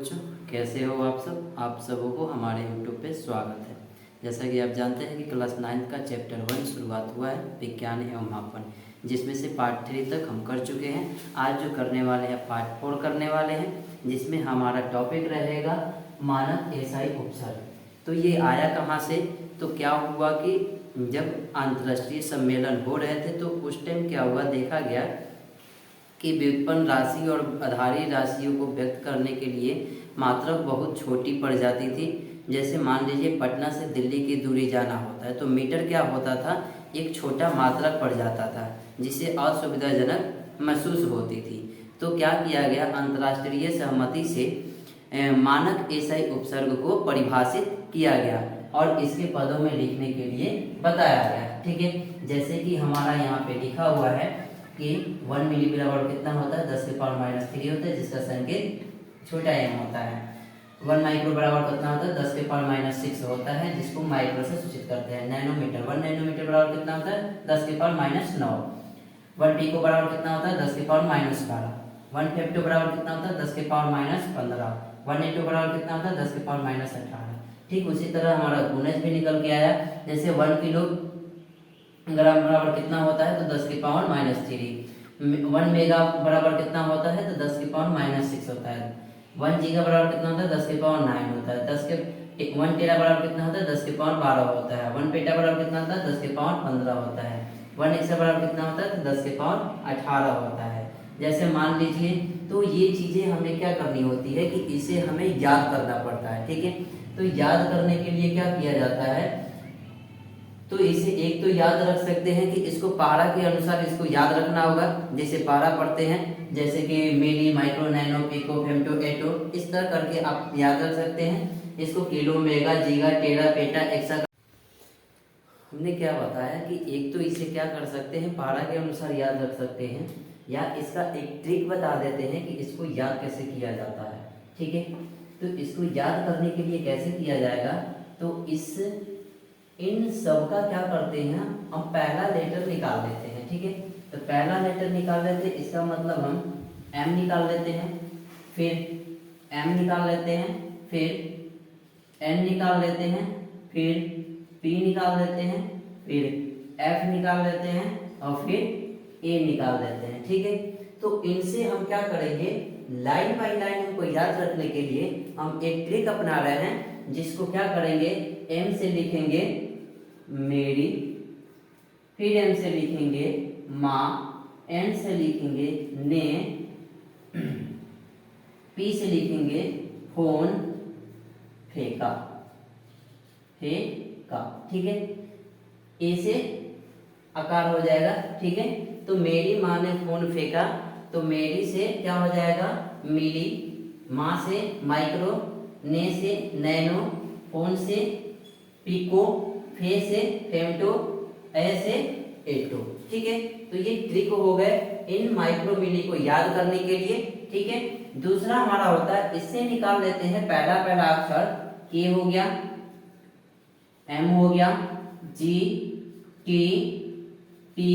बच्चों, कैसे हो आप सबों को हमारे यूट्यूब पे स्वागत है। जैसा कि आप जानते हैं कि क्लास 9 का चैप्टर 1 शुरुआत हुआ है, विज्ञान एवं मापन, जिसमें से पार्ट 3 तक हम कर चुके हैं। आज जो करने वाले हैं पार्ट 4 करने वाले हैं, जिसमें हमारा टॉपिक रहेगा मानक एसआई उपसर्ग। तो ये आया कहाँ से? तो क्या हुआ कि जब अंतर्राष्ट्रीय सम्मेलन हो रहे थे तो उस टाइम क्या हुआ, देखा गया कि व्युत्पन्न राशि और आधारी राशियों को व्यक्त करने के लिए मात्रक बहुत छोटी पड़ जाती थी। जैसे मान लीजिए पटना से दिल्ली की दूरी जाना होता है तो मीटर क्या होता था, एक छोटा मात्रक पड़ जाता था, जिससे असुविधाजनक महसूस होती थी। तो क्या किया गया, अंतर्राष्ट्रीय सहमति से मानक एसआई उपसर्ग को परिभाषित किया गया और इसके पदों में लिखने के लिए बताया गया। ठीक है, जैसे कि हमारा यहाँ पे लिखा हुआ है कि 1 मिली बराबर कितना होता है, 10 के पावर -3 होता है, जिसका संकेत छोटा m होता है। 1 माइक्रो बराबर कितना होता है, 10 के पावर -6 होता है, जिसको माइक्रो से सूचित करते हैं। नैनोमीटर 1 नैनोमीटर बराबर कितना होता है, 10 के पावर -9। 1 पिको बराबर कितना होता है, 10 के पावर -12। 1 फेप्टो बराबर कितना होता है, 10 के पावर -15। 1 एटो बराबर कितना होता है, 10 के पावर -18। ठीक उसी तरह हमारा गुणज भी निकल के आया। जैसे 1 किलो ग्राम बराबर कितना होता है, तो 10 के पावर -3। 1 मेगा बराबर कितना होता है, तो 10 के पावर -6 होता है। 1 जीगा बराबर कितना होता है, 10 के पावर 9 होता है। 1 टेरा बराबर कितना होता है, 10 के पावर 12 होता है। 1 पेटा बराबर कितना होता है, 10 के पावर 15 होता है। 1 एक्सा बराबर कितना होता है, तो 10 के पावर 18 होता है। जैसे मान लीजिए, तो ये चीजें हमें क्या करनी होती है कि इसे हमें याद करना पड़ता है। ठीक है, तो याद करने के लिए क्या किया जाता है, तो इसे एक तो याद रख सकते हैं कि इसको पारा के अनुसार इसको याद रखना होगा। जैसे पारा पढ़ते हैं, जैसे कि मिली, माइक्रो, नैनो, पिको, फेम्टो, एटो, इस तरह करके आप याद रख सकते हैं। इसको किलो, मेगा, जीगा, टेरा, पेटा, एक्सा। हमने क्या बताया कि एक तो इसे क्या कर सकते हैं, पारा के अनुसार याद रख सकते हैं, या इसका एक ट्रिक बता देते हैं कि इसको याद कैसे किया जाता है। ठीक है, तो इसको याद करने के लिए कैसे किया जाएगा, तो इन सब का क्या करते हैं, हम पहला लेटर निकाल लेते हैं। ठीक है, तो पहला लेटर निकाल लेते हैं, इसका मतलब हम m निकाल लेते हैं, फिर m निकाल लेते हैं, फिर n निकाल लेते हैं, फिर p निकाल लेते हैं, फिर f निकाल लेते हैं और फिर a निकाल लेते हैं। ठीक है, तो इनसे हम क्या करेंगे, लाइन बाय लाइन हमको याद रखने के लिए हम एक ट्रिक अपना रहे हैं, जिसको क्या करेंगे, m से लिखेंगे मेरी, फिर m से लिखेंगे माँ, n से लिखेंगे ने, p से लिखेंगे फोन, फेंका। ठीक है, a से आकार हो जाएगा। ठीक है, तो मेरी माँ ने फोन फेंका, तो मेरी से क्या हो जाएगा, मिली, माँ से माइक्रो, ने से नैनो, फोन से पिको, फे से फेम्टो, ए से एटो। ठीक है, तो ये ट्रिक हो गए इन माइक्रो मिली को याद करने के लिए। ठीक है, दूसरा हमारा होता है, इससे निकाल लेते हैं पहला अक्षर, के हो गया, एम हो गया, जी, टी, पी,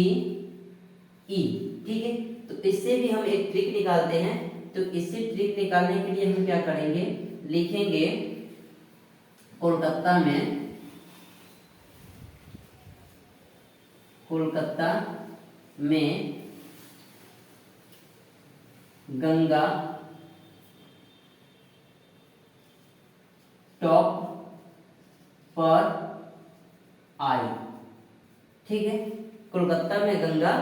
ई। ठीक है, तो इससे भी हम एक ट्रिक निकालते हैं। तो इससे ट्रिक निकालने के लिए हम क्या करेंगे, लिखेंगे कोलकाता में गंगा टॉप पर आई। ठीक है, कोलकाता में गंगा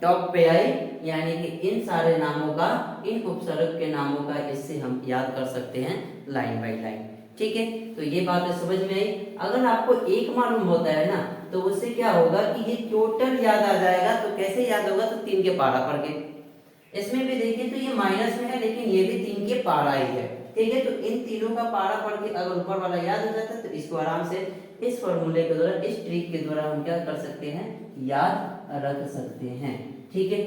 टॉप पे आई, यानी कि इन सारे नामों का, इन उपसर्ग के नामों का इससे हम याद कर सकते हैं लाइन बाय लाइन। ठीक है, तो ये बातें समझ में आई। अगर आपको एक मालूम होता है ना, तो उससे क्या होगा कि ये टोटल याद आ जाएगा। तो कैसे याद होगा, तो 3 के पारा पढ़ के। इसमें भी देखिए, तो ये माइनस में है, लेकिन ये भी 3 के पारा ही है। ठीक है, तो इन तीनों का पारा पढ़ के अगर ऊपर वाला याद हो जाता है, तो इसको आराम से इस फॉर्मूले के द्वारा, इस ट्रिक के द्वारा हम क्या कर सकते हैं, याद रख सकते हैं। ठीक है,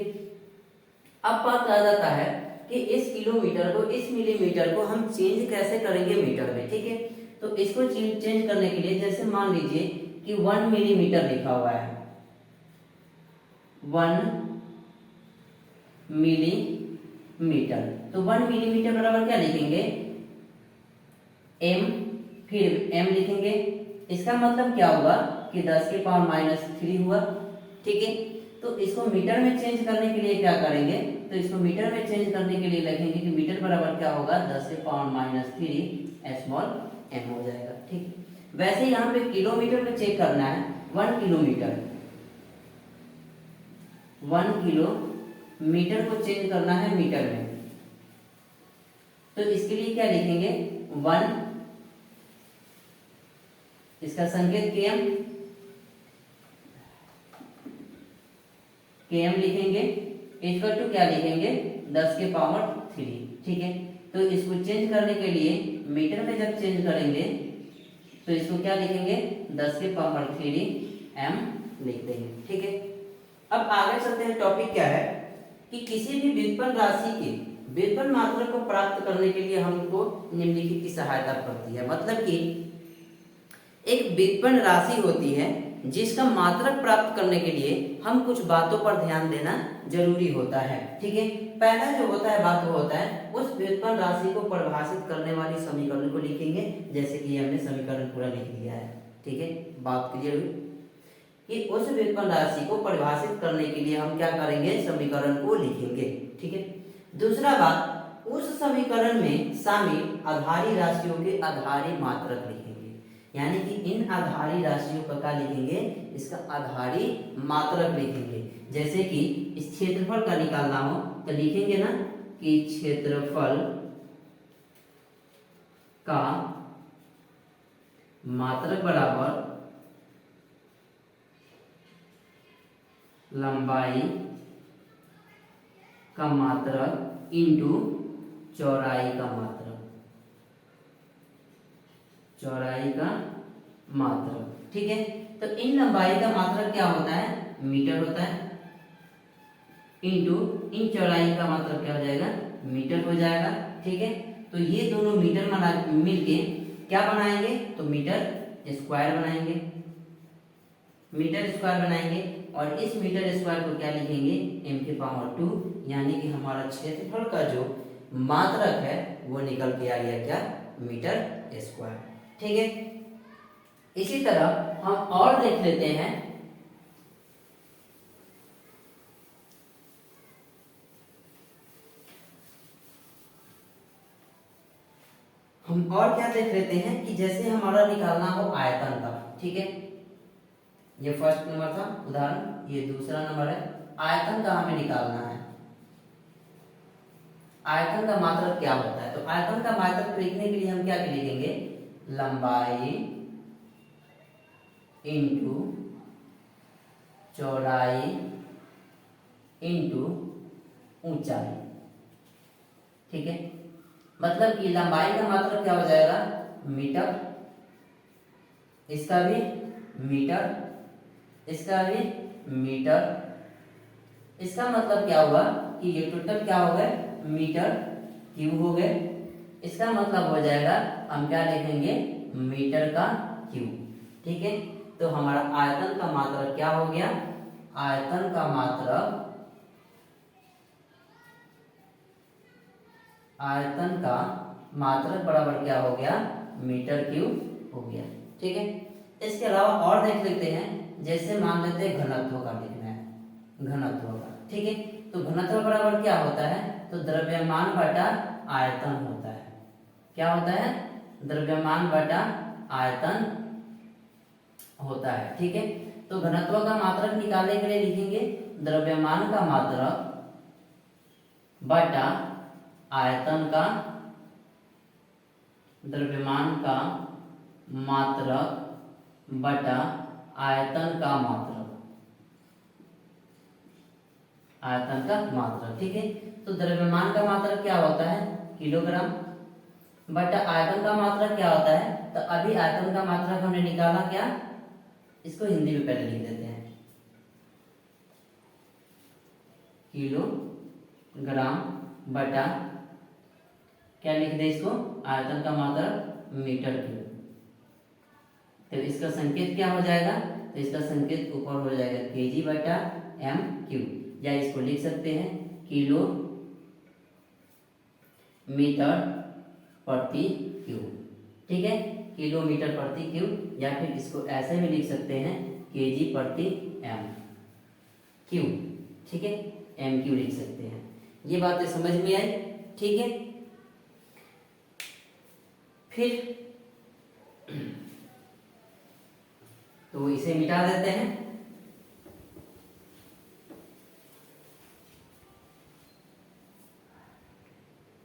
अब बात आ जाता है कि इस किलोमीटर को, इस मिलीमीटर को हम चेंज कैसे करेंगे मीटर में। ठीक है, तो इसको चेंज करने के लिए, जैसे मान लीजिए कि 1 मिलीमीटर लिखा हुआ है, 1 मिलीमीटर, तो 1 मिलीमीटर बराबर क्या लिखेंगे, m, फिर m लिखेंगे। इसका मतलब क्या होगा कि 10 के पावर -3 हुआ। ठीक है, तो इसको मीटर में चेंज करने के लिए क्या करेंगे, तो इसको मीटर में चेंज करने के लिए लिखेंगे कि मीटर बराबर क्या होगा, 10 के पावर -3 स्मॉल m हो जाएगा। ठीक, वैसे यहाँ पे किलोमीटर में चेक करना है, 1 किलोमीटर, 1 किलोमीटर को चेंज करना है मीटर में, तो इसके लिए क्या लिखेंगे, 1, इसका संकेत km लिखेंगे, इक्वल टू क्या लिखेंगे, 10 के पावर 3। ठीक है, तो इसको चेंज करने के लिए मीटर में जब चेंज करेंगे तो इसको क्या लिखेंगे, 10 के पावर 3 m लिख देंगे। ठीक है, अब आगे चलते हैं। टॉपिक क्या है कि किसी भी व्युत्पन्न राशि के व्युत्पन्न मात्रक को प्राप्त करने के लिए हमको निम्नलिखित की सहायता पड़ती है। मतलब कि एक व्युत्पन्न राशि होती है जिसका मात्रक प्राप्त करने के लिए हम कुछ बातों पर ध्यान देना जरूरी होता है। ठीक है, पहला जो होता है बात वो होता है उस व्युत्पन्न राशि को परिभाषित करने वाली समीकरण को लिखेंगे, जैसे कि हमने समीकरण पूरा लिख दिया है। ठीक है, बात क्लियर हुई कि उस व्युत्पन्न राशि को परिभाषित करने के लिए हम क्या करेंगे, समीकरण को लिखेंगे। ठीक है, दूसरा बात, उस समीकरण में शामिल आधारी राशियों के आधारी मात्रक लिखेंगे, यानी कि इन आधारी राशियों का क्या लिखेंगे, इसका आधारी मात्रक लिखेंगे। जैसे कि इस क्षेत्रफल का निकालना हो तो लिखेंगे ना कि क्षेत्रफल का मात्रक बराबर लंबाई का मात्रक इंटू चौड़ाई का मात्रक, चौड़ाई का मात्रक। ठीक है, तो इन लंबाई का मात्रक क्या होता है, मीटर होता है, इंटू इन चौड़ाई का मात्रक क्या हो जाएगा, मीटर हो जाएगा। ठीक है, तो ये दोनों मीटर मिलके क्या बनाएंगे, तो मीटर स्क्वायर बनाएंगे, मीटर स्क्वायर बनाएंगे। और इस मीटर स्क्वायर को क्या लिखेंगे, m के पावर 2, यानी कि हमारा क्षेत्रफल का जो मात्रक है वो निकल के आ गया क्या, मीटर स्क्वायर। ठीक है, इसी तरह हम और देख लेते हैं। हम और क्या देख लेते हैं कि जैसे हमारा निकालना हो आयतन का। ठीक है, ये फर्स्ट नंबर था उदाहरण, ये दूसरा नंबर है। आयतन का हमें निकालना है, आयतन का मात्रक क्या होता है, तो आयतन का मात्रक लिखने के लिए हम क्या लिखेंगे, लंबाई इंटू चौड़ाई इंटू ऊंचाई। ठीक है, मतलब कि लंबाई का मात्रक क्या हो जाएगा, मीटर, इसका भी मीटर, इसका भी मीटर। इसका मतलब क्या हुआ कि ये टोटल क्या हो गए, मीटर क्यूब हो गए। इसका मतलब हो जाएगा हम क्या लिखेंगे, मीटर का क्यूब। ठीक है, तो हमारा आयतन का मात्रक क्या हो गया, आयतन का मात्रक, आयतन का मात्रक बराबर क्या हो गया, मीटर क्यूब हो गया। ठीक है, इसके अलावा और देख लेते हैं। जैसे मान लेते हैं घनत्व का लिखना है, घनत्व का। ठीक है, तो घनत्व बराबर क्या होता है, तो द्रव्यमान बटा आयतन होता है। क्या होता है, द्रव्यमान बटा आयतन होता है। ठीक है, तो घनत्व का मात्रक निकालने के लिए लिखेंगे द्रव्यमान का मात्रक बटा आयतन का, द्रव्यमान का मात्रक बटा आयतन का मात्रक, आयतन का मात्रक। ठीक है, तो द्रव्यमान का मात्रक क्या होता है, किलोग्राम, बटा आयतन का मात्रक क्या होता है, तो अभी आयतन का मात्रक हमने निकाला क्या, इसको हिंदी में पहले लिख देते हैं, किलोग्राम बटा क्या लिख दे इसको, आयतन का मात्रक मीटर क्यूब। तो इसका संकेत क्या हो जाएगा, तो इसका संकेत ऊपर हो जाएगा केजी बटा एम क्यूब, या इसको लिख सकते हैं किलो मीटर प्रति क्यूब। ठीक है, किलोमीटर प्रति क्यूब, या फिर इसको ऐसे भी लिख सकते हैं केजी प्रति एम क्यूब। ठीक है, एम क्यू लिख सकते हैं। ये बातें समझ में आई। ठीक है, फिर तो इसे मिटा देते हैं।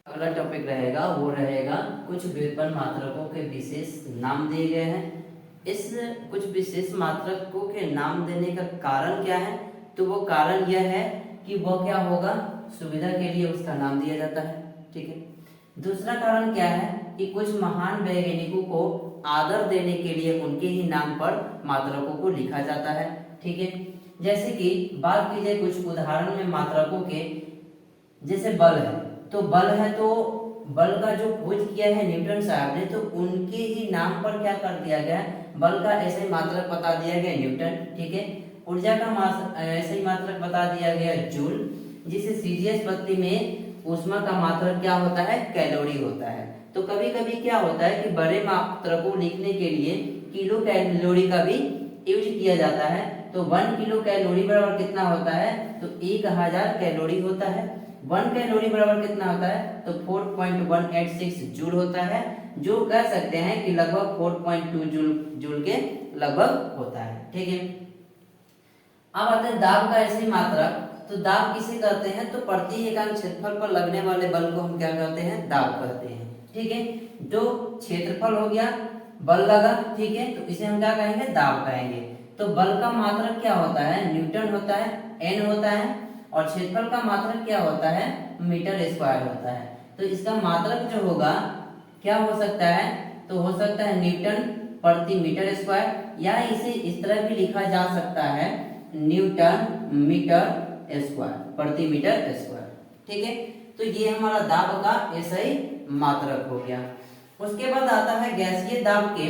अगला टॉपिक रहेगा वो रहेगा कुछ व्युत्पन्न मात्रकों के विशेष नाम दिए गए हैं। इस कुछ विशेष मात्रकों के नाम देने का कारण क्या है? तो वो कारण यह है कि वो क्या होगा, सुविधा के लिए उसका नाम दिया जाता है। ठीक है, दूसरा कारण क्या है कि कुछ महान वैज्ञानिकों को आदर देने के लिए उनके ही नाम पर मात्रकों को लिखा जाता है। ठीक है, जैसे कि बात की जाए कुछ उदाहरण में मात्रकों के, जैसे बल है, तो बल है तो बल का जो खोज किया है न्यूटन साहब ने, तो उनके ही नाम पर क्या कर दिया गया, बल का ऐसे ही मात्रक बता दिया गया न्यूटन। ठीक है, ऊर्जा का ऐसे ही मात्रक बता दिया गया जूल, जिसे सीजीएस पद्धति में ऊष्मा का मात्रक क्या होता है, कैलोरी होता है। तो कभी कभी क्या होता है कि बड़े मात्रकों लिखने के लिए किलो कैलोरी का भी यूज किया जाता है। तो 1 किलो कैलोरी बराबर कितना होता है, तो 1000 कैलोरी होता है। 1 कैलोरी बराबर कितना होता है, तो 4.186 जूल होता है, जो कह सकते हैं कि लगभग 4.2 जूल के लगभग होता है। ठीक है, अब आते हैं दाब का ऐसे मात्रक। तो दाब किसे कहते हैं, तो प्रति इकाई क्षेत्रफल पर लगने वाले बल को हम क्या कहते हैं, दाब कहते हैं। ठीक है, जो क्षेत्रफल हो गया, बल लगा, ठीक है, तो इसे हम क्या कहेंगे, दाब कहेंगे। तो बल का मात्रक क्या होता है, न्यूटन होता है, एन होता है, और क्षेत्रफल का मात्रक क्या होता है, मीटर स्क्वायर होता है। तो इसका मात्रक जो होगा क्या हो सकता है, तो हो सकता है न्यूटन प्रति मीटर स्क्वायर, या इसे इस तरह भी लिखा जा सकता है न्यूटन मीटर स्क्वायर प्रति मीटर स्क्वायर। ठीक है, तो ये हमारा दाब का ऐसा ही मात्रक हो गया। उसके बाद आता है गैसीय दाब के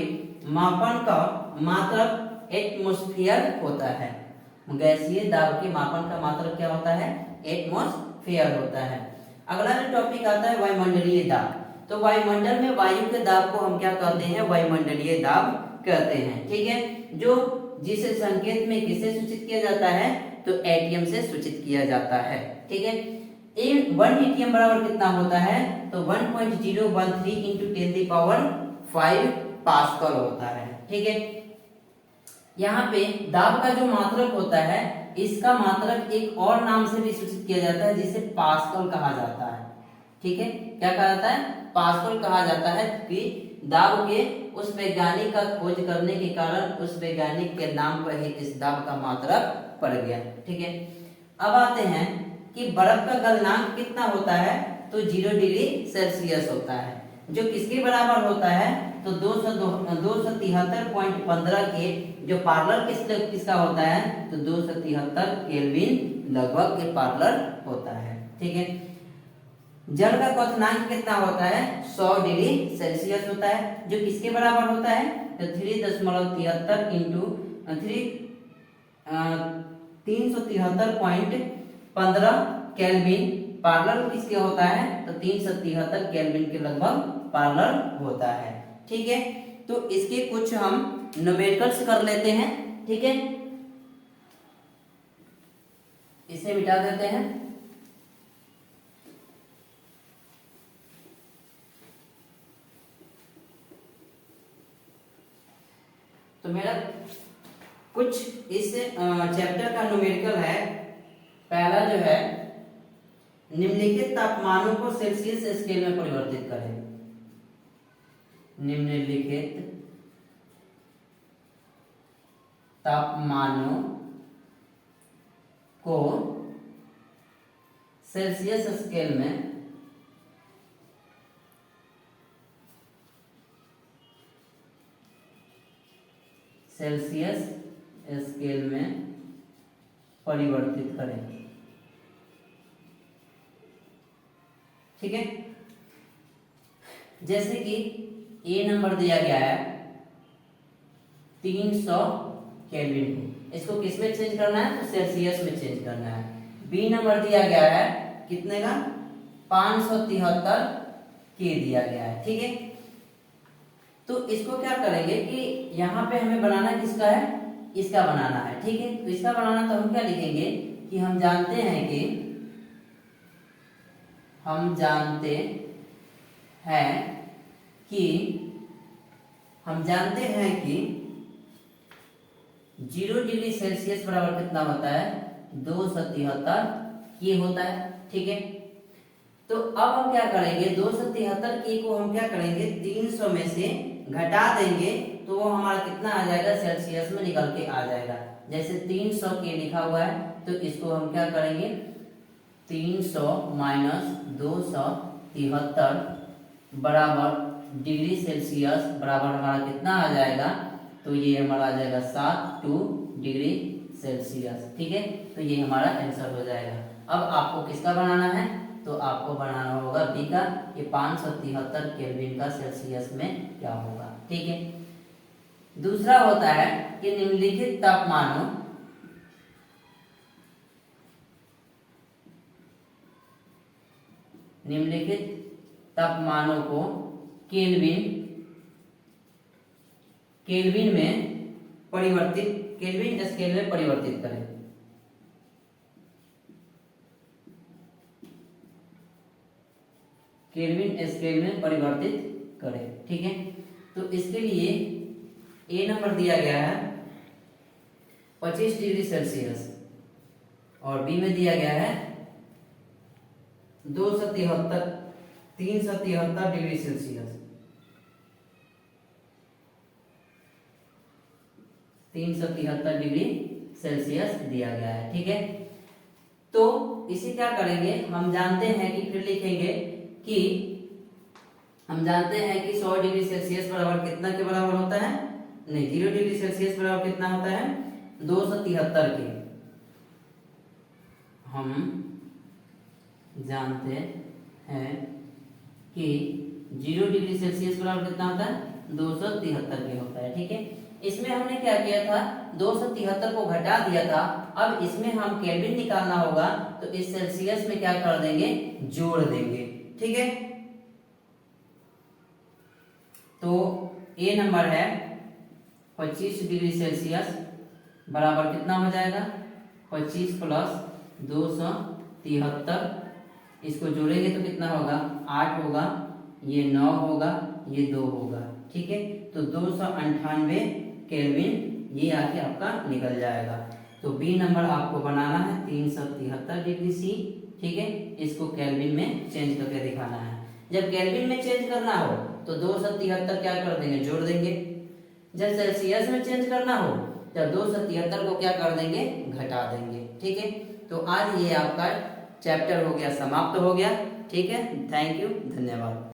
मापन का मात्रक एटमॉस्फेयर होता है। गैसीय दाब के मापन का मात्रक क्या होता है, एटमॉस्फेयर होता है। अगला जो टॉपिक आता है वायुमंडलीय दाब। तो वायुमंडल में वायु के दाब को हम क्या कहते हैं, वायुमंडलीय दाब कहते हैं। ठीक है, जो जिसे संकेत में किसे सूचित किया जाता है, तो एटीएम से सूचित किया जाता है। ठीक है, 1 एटीएम बराबर कितना होता है, तो 1.013 इंटू 10⁵ पास्कल होता है। ठीक है, यहाँ पे दाब का जो मात्रक होता है, इसका मात्रक एक और नाम से भी सूचित किया जाता है, जिसे पास्कल कहा जाता है। ठीक है, क्या कहा जाता है, पास्कल कहा जाता है, कि दाब के उस वैज्ञानिक का खोज करने के कारण उस वैज्ञानिक के नाम पर ही इस दाब का मात्रक पड़ गया। ठीक है, अब आते हैं कि बर्फ का गलनांक कितना होता है, तो 0 डिग्री सेल्सियस होता है, जो किसके बराबर होता है, तो 273.15 के, जो पार्लर किसका होता है, तो 273 केल्विन लगभग के पार्लर होता है। ठीक है, जल का क्वथनांक कितना होता है, 100 डिग्री सेल्सियस होता है, जो किसके बराबर होता है, तो 3.73 इंटू 373.15 केल्विन पार्लर किसके होता है, तो 373 केल्विन के लगभग पार्लर होता है। ठीक है, तो इसके कुछ हम न्यूमेरिकल्स कर लेते हैं। ठीक है, इसे मिटा देते हैं। तो मेरा कुछ इस चैप्टर का न्यूमेरिकल है। पहला जो है, निम्नलिखित तापमानों को सेल्सियस स्केल में परिवर्तित करें। निम्नलिखित तापमानों को सेल्सियस स्केल में परिवर्तित करें। ठीक है, जैसे कि ए नंबर दिया गया है 300 केल्विन को, इसको किस में चेंज करना है, तो सेल्सियस में चेंज करना है। बी नंबर दिया गया है कितने का, 573 के दिया गया है। ठीक है, तो इसको क्या करेंगे कि यहाँ पे हमें बनाना किसका है, इसका बनाना है। ठीक है, तो इसका बनाना तो हम क्या लिखेंगे कि हम जानते हैं कि हम जानते हैं कि 0 डिग्री सेल्सियस बराबर कितना होता है, 273 के होता है। ठीक है, तो अब हम क्या करेंगे, 273 के को हम क्या करेंगे 300 में से घटा देंगे तो वो हमारा कितना आ जाएगा, सेल्सियस में निकल के आ जाएगा। जैसे 300 के लिखा हुआ है तो इसको हम क्या करेंगे 300 माइनस 273 बराबर डिग्री सेल्सियस बराबर हमारा कितना आ जाएगा, तो ये हमारा आ जाएगा 72 डिग्री सेल्सियस। ठीक है, तो ये हमारा आंसर हो जाएगा। अब आपको किसका बनाना है, तो आपको बनाना होगा बी का, ये 573 केल्विन का सेल्सियस में क्या होगा। ठीक है, दूसरा होता है कि निम्नलिखित तापमानों को केल्विन स्केल में परिवर्तित करें। केल्विन स्केल में परिवर्तित करें। ठीक है, तो इसके लिए ए नंबर दिया गया है 25 डिग्री सेल्सियस और बी में दिया गया है 373 डिग्री सेल्सियस। 373 डिग्री सेल्सियस दिया गया है। ठीक है, तो इसे क्या करेंगे, हम जानते हैं कि फिर लिखेंगे कि हम जानते हैं कि 100 डिग्री सेल्सियस बराबर कितना के बराबर होता है, नहीं 0 डिग्री सेल्सियस बराबर कितना होता है 273 के। हम जानते हैं कि 0 डिग्री सेल्सियस बराबर कितना होता है 273 के होता है। ठीक है, इसमें हमने क्या किया था 273 को घटा दिया था, अब इसमें हम केल्विन निकालना होगा तो इस सेल्सियस में क्या कर देंगे, जोड़ देंगे। ठीक है, तो ए नंबर है 25 डिग्री सेल्सियस बराबर कितना हो जाएगा 25 प्लस 273, इसको जोड़ेंगे तो कितना होगा 8 होगा, ये 9 होगा, ये 2 होगा। ठीक है, तो 298 केल्विन ये आके आपका निकल जाएगा। तो बी नंबर आपको बनाना है 373 डिग्री सी। ठीक है, इसको केल्विन में चेंज करके दिखाना है। जब केल्विन में चेंज करना हो तो 273 क्या कर देंगे, जोड़ देंगे। जब सेल्सियस में चेंज करना हो जब 273 को क्या कर देंगे, घटा देंगे। ठीक है, तो आज ये आपका चैप्टर हो गया, समाप्त हो गया। ठीक है, थैंक यू, धन्यवाद।